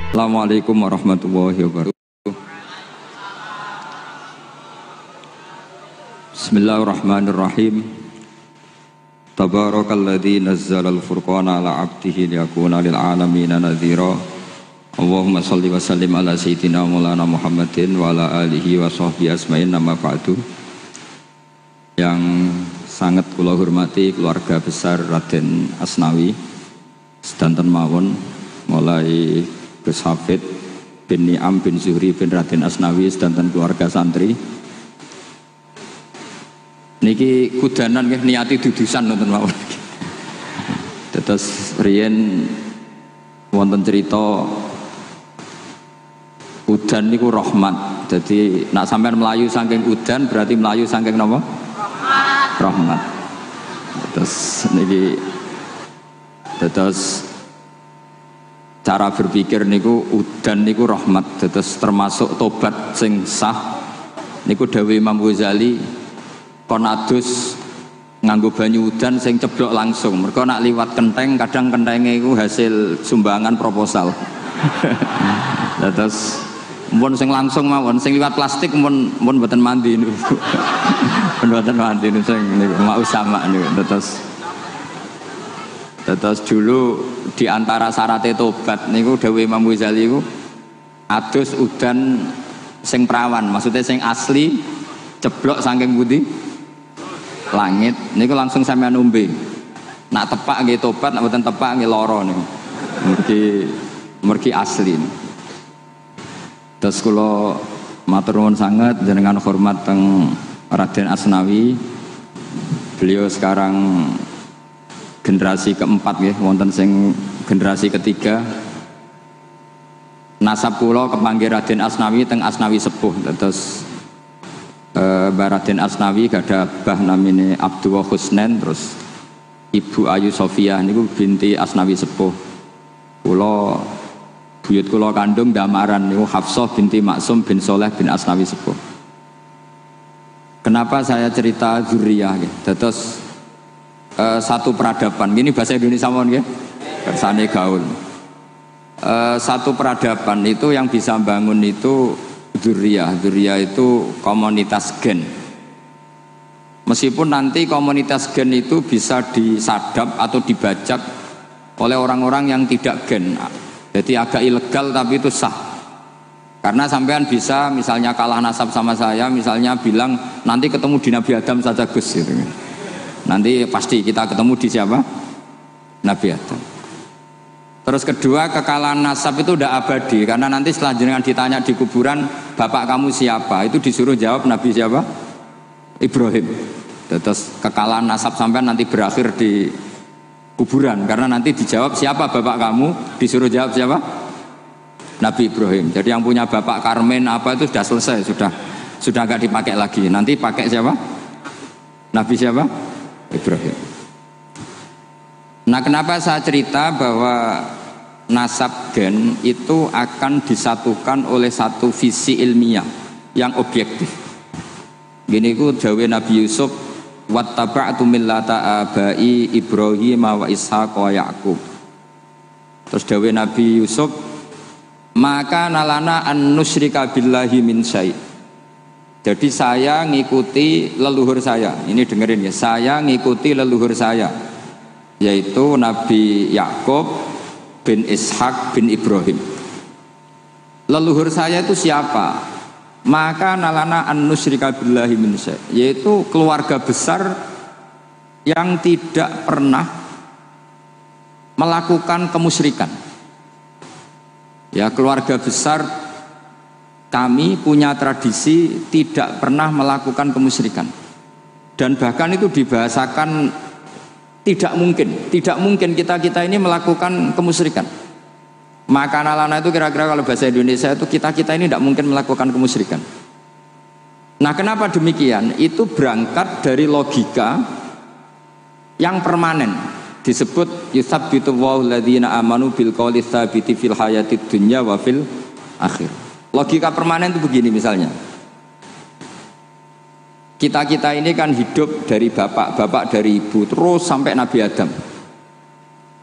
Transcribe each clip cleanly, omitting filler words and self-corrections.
Assalamualaikum warahmatullahi wabarakatuh. Bismillahirrahmanirrahim. Tabarakalladzi nazzalal furqana ala 'abdihi liyakuna lil 'alamin nadhira. Allahumma shalli wa sallim ala sayyidina Maulana Muhammadin wa ala alihi wa sahbihi asma'in, amma ba'du. Yang sangat kula hormati keluarga besar Raden Asnawi sedanten mawon, mulai Gus Hafid bin Ni'am bin Zuhri bin Raden Asnawi sedanten keluarga santri. Niki kudanan nggih niati dudusan nonton mawon. Terus riyen wonten cerita udan niku rahmat. Jadi nak sampean melayu saking udan berarti melayu saking napa? Rahmat. Terus niki terus cara berpikir niku udan niku rahmat, terus termasuk tobat sing sah niku dawuh Imam Ghazali kon adus nganggo banyu udan sing ceblok langsung, mergo nak liwat kenteng kadang kentenge iku hasil sumbangan proposal. Terus mun sing langsung mawon, sing liwat plastik mun mboten mandi niku. Mboten mandi niku sing niku mau sama niku. Terus dulu di antara syarat tobat niku dawuh Imam Ghazali niku adus udan sing perawan, maksudnya sing asli ceblok saking pundi? Langit niku langsung sampean umbe. Nak tepak nggih tobat, nak mboten tepak nggih lara niku. Mergi asli. Terus kula matur nuwun sanget jenengan hormat teng Raden Asnawi. Beliau sekarang generasi keempat nggih, wonten sing generasi ketiga. Nasab kula kepanggih Raden Asnawi teng Asnawi sepuh. Terus Raden Asnawi gadah bah namine Abdullah Husnen, terus Ibu Ayu Sofia niku binti Asnawi sepuh. Kula buyut kula kandung damaran niku Hafsah binti Maksum bin Soleh bin Asnawi sepuh. Kenapa saya cerita dzurriyah nggih? Terus satu peradaban, gini bahasa Indonesia mohon nggih. Kersane gaul. Satu peradaban itu yang bisa bangun itu dzurriyah. Dzurriyah itu komunitas gen. Meskipun nanti komunitas gen itu bisa disadap atau dibajak oleh orang-orang yang tidak gen. Jadi agak ilegal tapi itu sah. Karena sampean bisa misalnya kalah nasab sama saya, misalnya bilang nanti ketemu di Nabi Adam saja Gus gitu. Nanti pasti kita ketemu di siapa? Nabi Adam. Terus kedua, kekalahan nasab itu udah abadi, karena nanti setelah jenengan ditanya di kuburan bapak kamu siapa, itu disuruh jawab Nabi siapa? Ibrahim. Terus kekalahan nasab sampai nanti berakhir di kuburan, karena nanti dijawab siapa bapak kamu, disuruh jawab siapa? Nabi Ibrahim. Jadi yang punya bapak Karmen apa itu sudah selesai, sudah gak dipakai lagi. Nanti pakai siapa? Nabi siapa? Ibrahim. Nah, kenapa saya cerita bahwa nasab gen itu akan disatukan oleh satu visi ilmiah yang objektif. Gini ku dawuh Nabi Yusuf, wattaba'tu millata abai Ibrahim wa Ishaq wa Yaqub. Terus dawuh Nabi Yusuf, maka nalana an nusyrika billahi min syai'. Jadi saya ngikuti leluhur saya. Ini dengerin ya, saya ngikuti leluhur saya, yaitu Nabi Yakub bin Ishak bin Ibrahim. Leluhur saya itu siapa? Maka nalana an nusyrika billahi min syai', yaitu keluarga besar yang tidak pernah melakukan kemusyrikan. Ya, keluarga besar kami punya tradisi tidak pernah melakukan kemusyrikan. Dan bahkan itu dibahasakan tidak mungkin kita ini melakukan kemusyrikan. Maka nalana itu kira-kira kalau bahasa Indonesia itu kita ini tidak mungkin melakukan kemusyrikan. Nah, kenapa demikian? Itu berangkat dari logika yang permanen, disebut yusabbitu Allahu alladzina amanu bil qouli tsabiti fil hayatid dunya wa fil akhir. Logika permanen itu begini, misalnya kita ini kan hidup dari bapak dari ibu terus sampai Nabi Adam.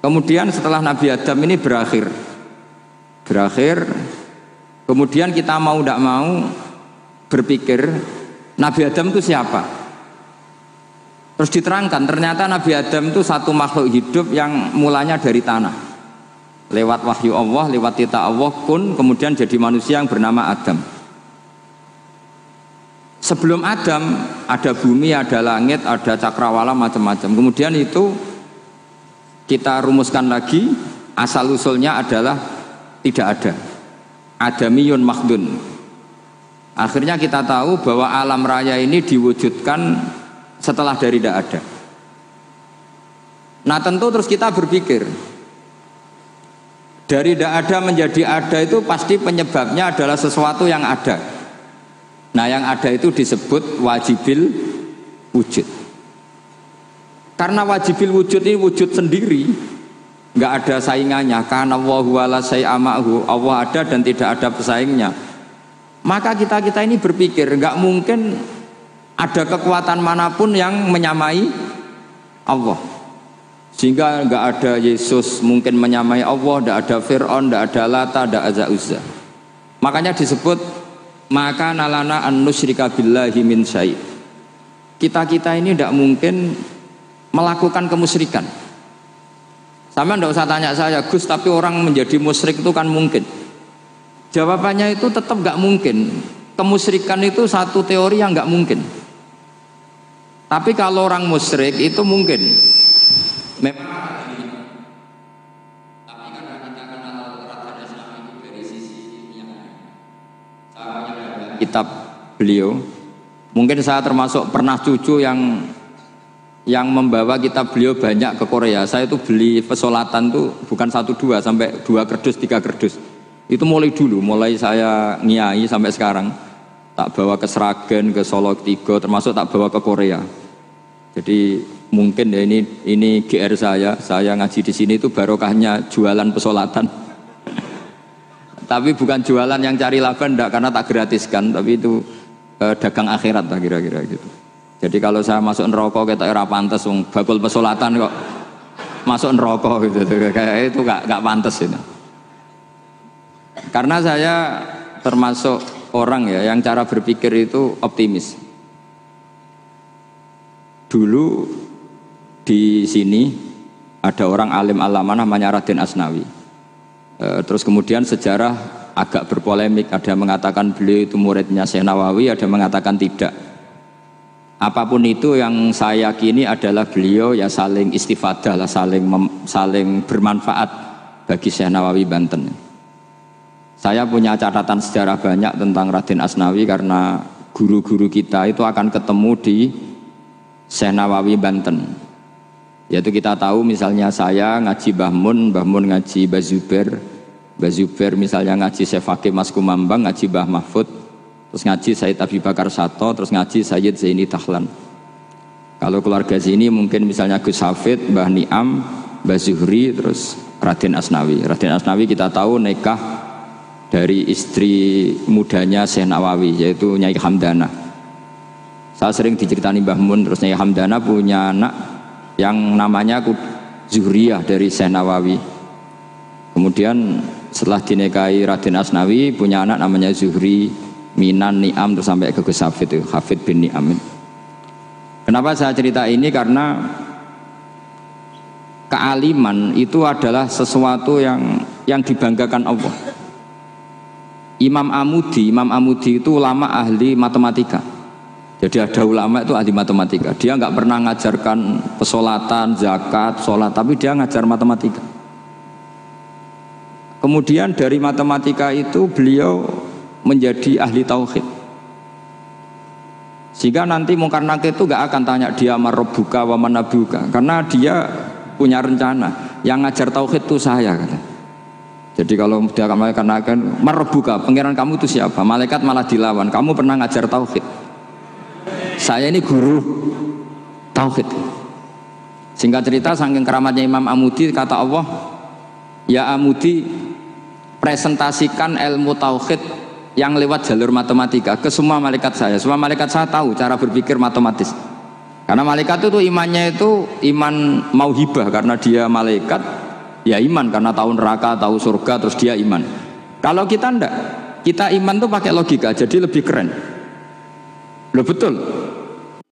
Kemudian setelah Nabi Adam ini berakhir, berakhir. Kemudian kita mau tidak mau berpikir Nabi Adam itu siapa? Terus diterangkan ternyata Nabi Adam itu satu makhluk hidup yang mulanya dari tanah. Lewat wahyu Allah, lewat titah Allah kun, kemudian jadi manusia yang bernama Adam. Sebelum Adam ada bumi, ada langit, ada cakrawala, macam-macam. Kemudian itu kita rumuskan lagi, asal usulnya adalah tidak ada. Adamiyun makhdun. Akhirnya kita tahu bahwa alam raya ini diwujudkan setelah dari tidak ada. Nah tentu terus kita berpikir, dari tidak ada menjadi ada itu pasti penyebabnya adalah sesuatu yang ada. Nah yang ada itu disebut wajibil wujud. Karena wajibil wujud ini wujud sendiri, nggak ada saingannya. Karena Allahu wala syai'amahu, Allah ada dan tidak ada pesaingnya. Maka kita ini berpikir nggak mungkin ada kekuatan manapun yang menyamai Allah. Sehingga nggak ada Yesus mungkin menyamai Allah, nggak ada Fir'aun, nggak ada Lata, nggak ada Uzza. Makanya disebut maka nalana an nusyrika billahi min syai'. Kita ini tidak mungkin melakukan kemusyrikan. Sama ndak usah tanya saya, Gus, tapi orang menjadi musyrik itu kan mungkin. Jawabannya itu tetap nggak mungkin. Kemusyrikan itu satu teori yang nggak mungkin. Tapi kalau orang musyrik itu mungkin. Memang tapi kan kita kenal Raden Asnawi itu dari sisi yang kitab beliau. Mungkin saya termasuk pernah cucu yang membawa kitab beliau banyak ke Korea. Saya itu beli pesolatan tuh bukan 1-2 sampai 2 kerdus 3 kerdus. Itu mulai dulu, mulai saya ngiai sampai sekarang. Tak bawa ke Sragen, ke Solo Tigo, termasuk tak bawa ke Korea. Jadi mungkin ya ini GR saya ngaji di sini itu barokahnya jualan pesolatan. Tapi bukan jualan yang cari laba enggak, karena tak gratiskan, tapi itu dagang akhirat lah kira-kira gitu. Jadi kalau saya masuk neraka kita ora pantes wong bakul pesolatan kok masuk neraka gitu. Kayak itu enggak pantes itu. Karena saya termasuk orang ya yang cara berpikir itu optimis. Dulu di sini ada orang alim alama namanya Raden Asnawi. Terus kemudian sejarah agak berpolemik, ada yang mengatakan beliau itu muridnya Syekh Nawawi, ada yang mengatakan tidak. Apapun itu yang saya yakini adalah beliau ya saling istifadah lah, saling bermanfaat bagi Syekh Nawawi Banten. Saya punya catatan sejarah banyak tentang Raden Asnawi karena guru-guru kita itu akan ketemu di Syekh Nawawi Banten. Yaitu kita tahu misalnya saya ngaji Mbah Mun ngaji Mbah Zubair misalnya ngaji Syekh Fakih Mas Kumambang, ngaji Mbah Mahfud, terus ngaji Sayyid Abi Bakar Sato, terus ngaji Sayyid Zaini Dahlan. Kalau keluarga sini mungkin misalnya Gus Hafid, Mbah Niam, Mbah Zuhri, terus Raden Asnawi. Raden Asnawi kita tahu nikah dari istri mudanya Syekh Nawawi yaitu Nyai Hamdana. Saya sering diceritani Mbah Mun, terus Nyai Hamdana punya anak yang namanya Zuhriyah dari Syekh Nawawi. Kemudian setelah dinikahi Raden Asnawi punya anak namanya Zuhri, Minan, Niam, terus sampai ke Gus Hafid itu, Hafid bin Niam. Kenapa saya cerita ini? Karena kealiman itu adalah sesuatu yang dibanggakan Allah. Imam Amudi itu ulama ahli matematika. Jadi ada ulama itu ahli matematika. Dia nggak pernah ngajarkan pesolatan, zakat, sholat, tapi dia ngajar matematika. Kemudian dari matematika itu beliau menjadi ahli tauhid. Sehingga nanti Mungkar Nakir itu nggak akan tanya dia marabbuka wa manabuka, karena dia punya rencana. Yang ngajar tauhid itu saya kata. Jadi kalau dia akan marabbuka, pangeran kamu itu siapa? Malaikat malah dilawan. Kamu pernah ngajar tauhid? Saya ini guru tauhid. Singkat cerita, saking keramatnya Imam Amudi, kata Allah, ya Amudi, presentasikan ilmu tauhid yang lewat jalur matematika ke semua malaikat saya. Semua malaikat saya tahu cara berpikir matematis. Karena malaikat itu imannya itu iman mauhibah, karena dia malaikat, ya iman karena tahu neraka, tahu surga, terus dia iman. Kalau kita ndak, kita iman tuh pakai logika, jadi lebih keren. Loh betul.